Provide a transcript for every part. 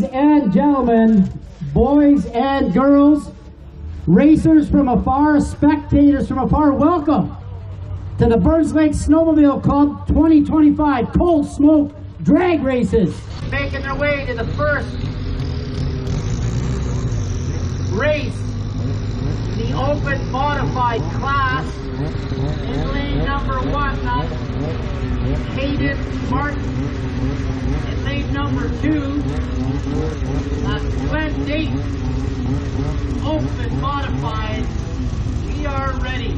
Ladies and gentlemen, boys and girls, racers from afar, spectators from afar, welcome to the Burns Lake Snowmobile Club 2025 Cold Smoke Drag Races. Making their way to the first race in the open modified class in lane number 1, that's Hayden Martin. In lane number 2, that's Glenn Dayton. Open modified, we are ready.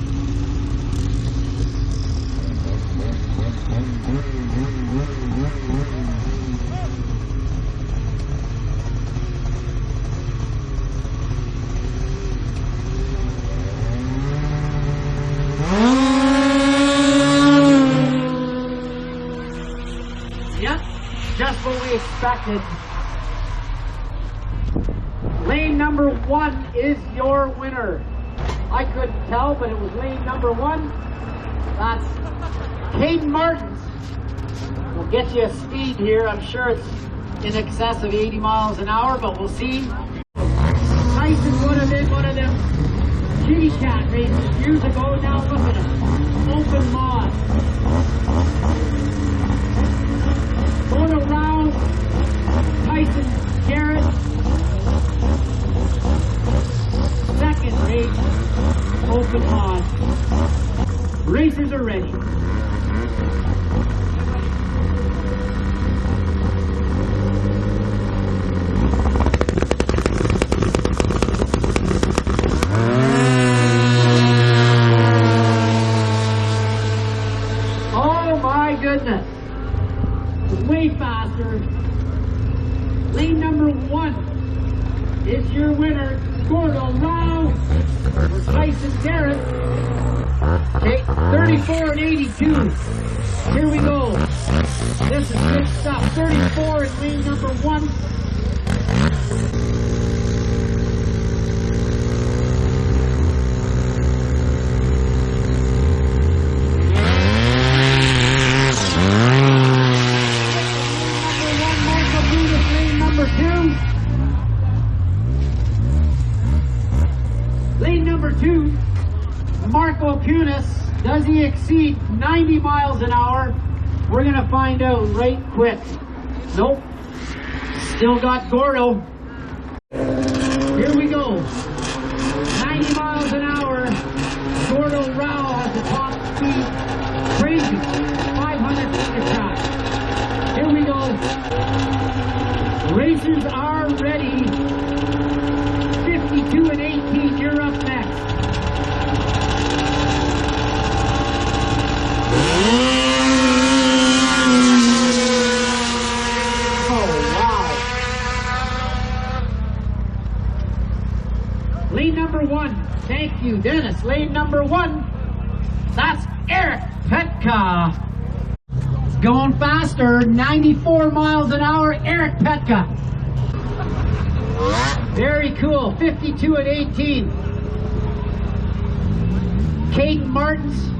Yep, just what we expected. Lane number 1 is your winner. I couldn't tell, but it was lane number 1. That's Hayden Martins. We'll get you a speed here. I'm sure it's in excess of 80 miles an hour, but we'll see. Tyson would have been one of them kitty cat races years ago. Now look at him. Open mod. Going around Tyson Garrett. Second race, open mod. Racers are ready. Oh my goodness. Way faster. Lane number 1 is your winner. Gordo Rao for Tyson Garrett. Okay, 34 and 82. Here we go. This is good stuff. 34 in lane number 1. Lane number 2, Marco Punis. Does he exceed 90 miles an hour? We're going to find out right quick. Nope. Still got Gordo. Here we go. 90 miles an hour. Gordo Rao has the top speed. Crazy. 500 meter shot. Here we go. Racers are ready. 52 and 18, you're up next. Oh, wow. Lane number 1, thank you, Dennis. Lane number 1, that's Eric Petka. It's going faster, 94 miles an hour, Eric Petka. Very cool, 52 and 18. Caden Martins,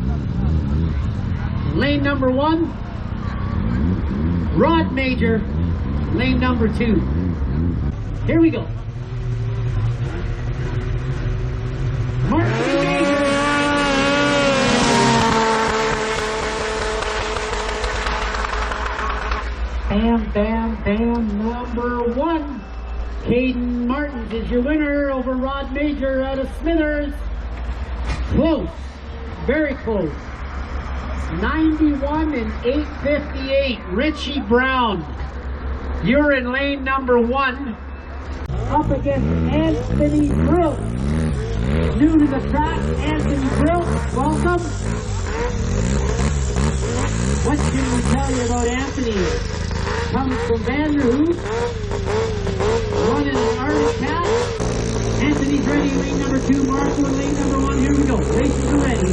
lane number 1. Rod Major, lane number 2. Here we go. Martin Major. Bam, bam, bam, number 1. Caden Martins is your winner over Rod Major out of Smithers. Close, very close. 91 and 858. Richie Brown, you're in lane number 1. Up against Anthony Brill. New to the track, Anthony Brill, welcome. What can we tell you about Anthony? Comes from Vanderhoof. Running an Arctic Cat. Anthony's ready, lane number 2, Marco in lane number 1. Here we go. Races are ready.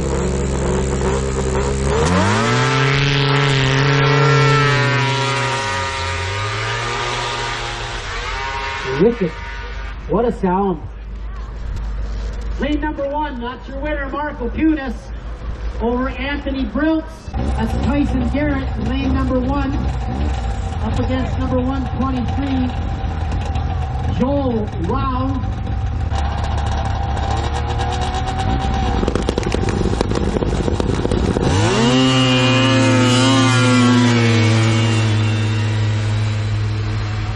Wicked. What a sound. Lane number 1, that's your winner, Marco Punis. Over Anthony Briltz. That's Tyson Garrett, lane number 1. Up against number 123. Joel Rao.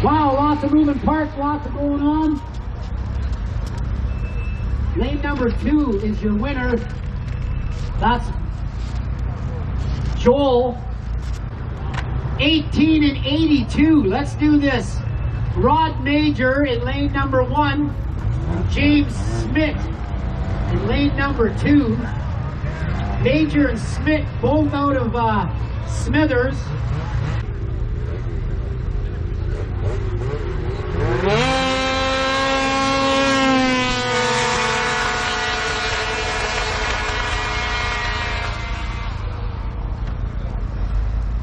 Wow, lots of moving parts, lots of going on. Lane number 2 is your winner. That's Joel. 18 and 82. Let's do this. Rod Major in lane number 1. James Smith in lane number 2. Major and Smith both out of Smithers.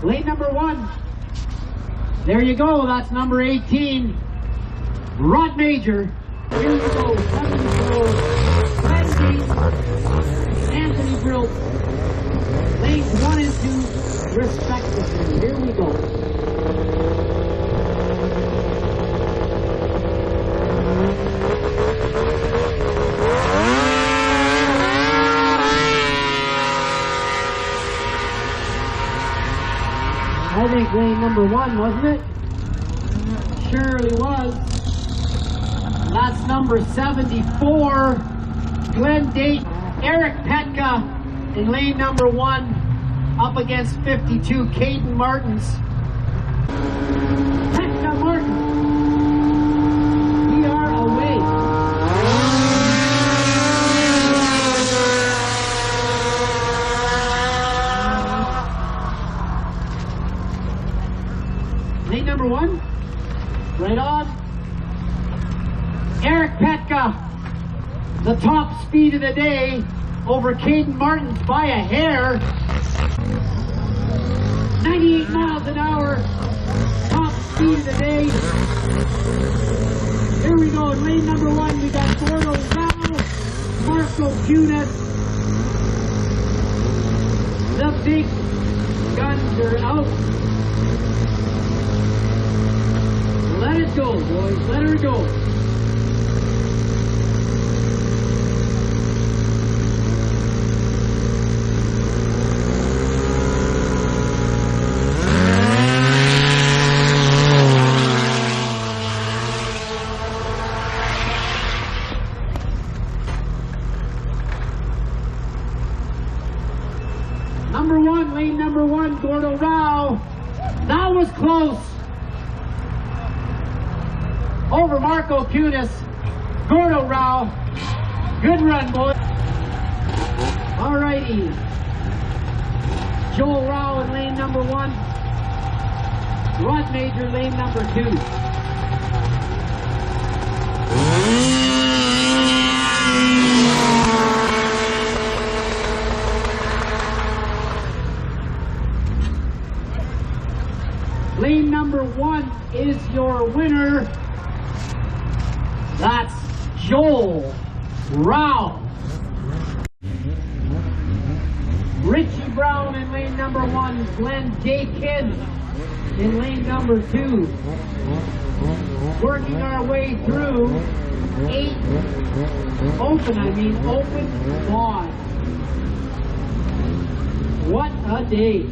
Lane number 1. There you go. That's number 18. Rod Major. Here we go. Anthony Brill. Lanes 1 and 2 respectively. Here we go. I think lane number 1, wasn't it? Surely was. That's number 74. Glenn Date. Eric Petka in lane number 1 up against 52. Caden Martins. Petka Martins. We are away. Lane number 1, right on. Eric Petka, the top speed of the day over Caden Martins by a hair. 98 miles an hour, top speed of the day. Here we go, in lane number 1, we got Gordo Rao, Marco Punis. The big guns are out. Let it go, boys. Let her go. Number 1, lane number 1, Gordo Rao. That was close. Over Marco Punis, Gordo Rao. Good run, boy. All righty. Joel Rao in lane number 1. Rod Major, lane number 2. Lane number 1 is your winner. That's Joel Rao. Richie Brown in lane number 1. Glenn Dakin in lane number 2. Working our way through 8 open quad. What a day.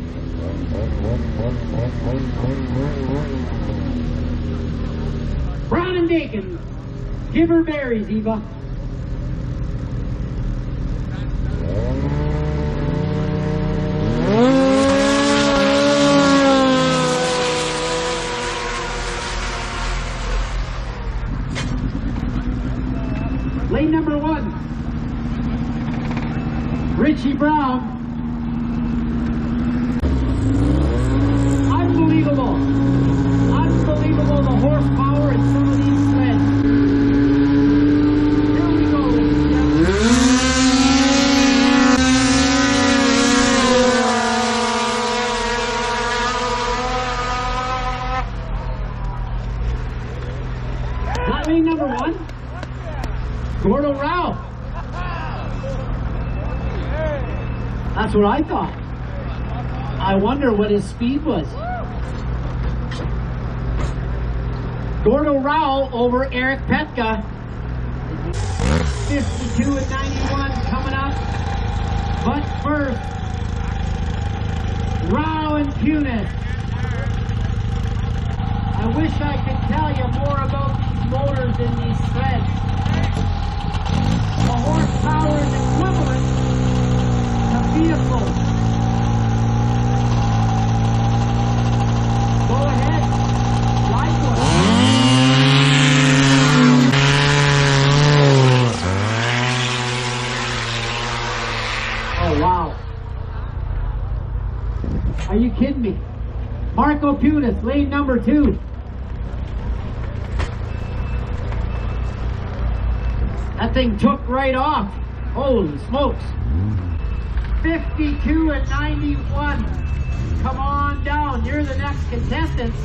Brown and Dakin. Give her berries, Eva. Lane number 1. Richie Brown. Unbelievable. Unbelievable the horsepower in some of these sleds. Not lane number 1. Gordo Rao. That's what I thought. I wonder what his speed was. Gordo Rao over Eric Petka. 52 and 91 coming up. But first, Rao and Punis. I wish I could tell you more about these motors in these sleds. The horsepower is equivalent to vehicles. Go ahead, ride one. Oh wow. Are you kidding me? Marco Punis, lane number 2. That thing took right off. Holy smokes. 52 and 91. Come on down. You're the next contestants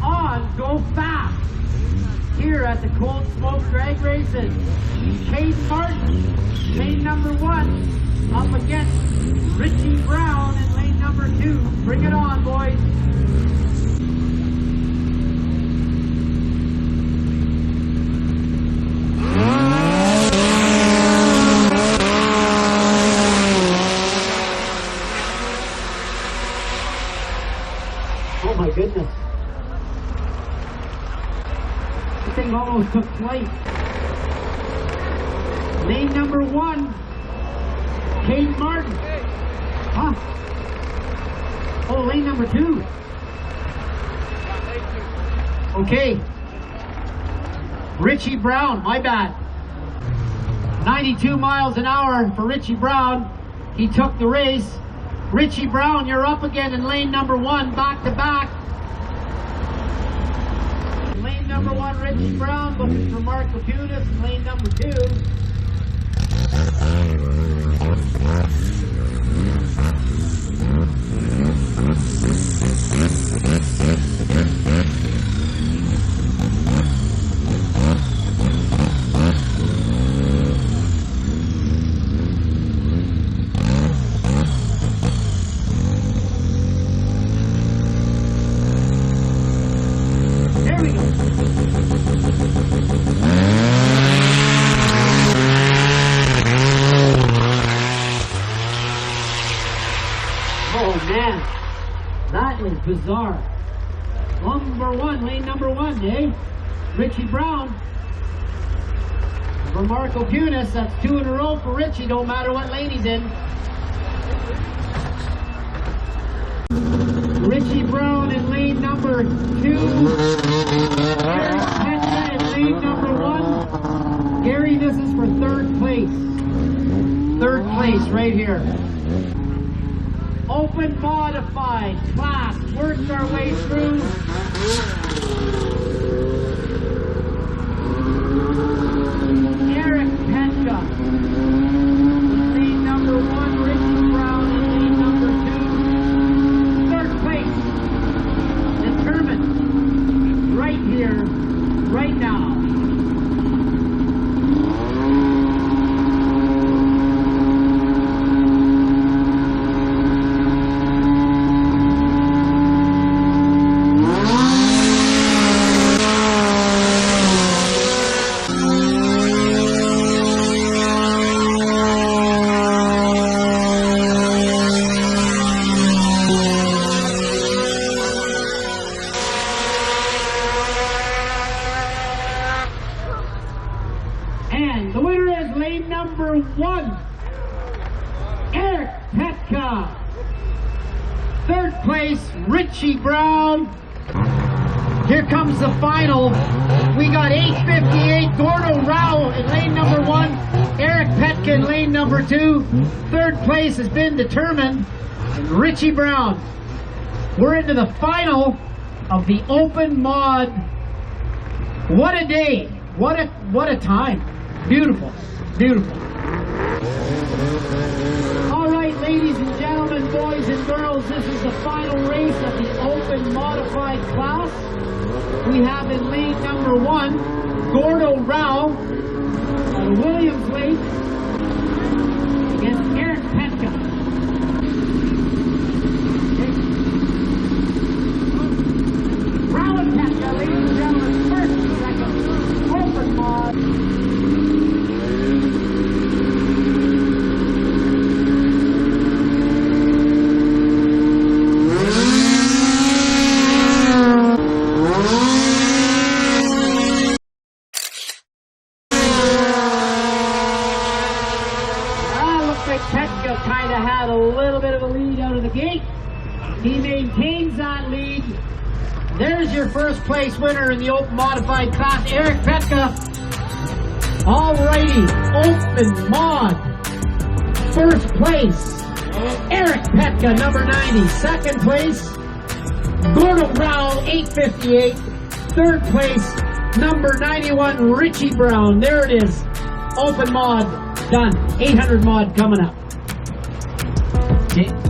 on Go Fast here at the Cold Smoke Drag Racing. Caden Martin, lane number 1, up against Richie Brown in lane number 2. Bring it on, boys. Oh my goodness. This thing almost took flight. Lane number 1, Caden Martin. Huh? Oh, lane number 2. Okay. Richie Brown, my bad. 92 miles an hour for Richie Brown. He took the race. Richie Brown, you're up again in lane number 1, back to back. Lane number 1, Richie Brown, looking for Mark Lapunas in lane number 2. Oh man, that is bizarre. Lane number 1, eh? Richie Brown. For Marco Punis, that's 2 in a row for Richie, don't matter what lane he's in. Richie Brown in lane number 2. Eric Petka in lane number 1. Gary, this is for 3rd place. 3rd place right here. Open modified class, worked our way through. Eric Petka, lane number 1, Richie Brown in lane number 2. 3rd place, determined right here, right now. And the winner is lane number 1, Eric Petka. 3rd place, Richie Brown. Here comes the final. We got 8:58, Gordo Rao in lane number 1, Eric Petka in lane number 2. 3rd place has been determined, and Richie Brown. We're into the final of the open mod. What a day. What a time. Beautiful, beautiful. All right, ladies and gentlemen, boys and girls, this is the final race of the open modified class. We have in lane number 1, Gordo Rao, Williams lane, against Eric Petka. Okay. Rao and Petka, ladies and gentlemen. gate. He maintains that lead. There's your first place winner in the open modified class, Eric Petka. Alrighty, open mod. First place, Eric Petka, number 90. Second place, Gordo Brown, 858. Third place, number 91, Richie Brown. There it is. Open mod done. 800 mod coming up. Okay.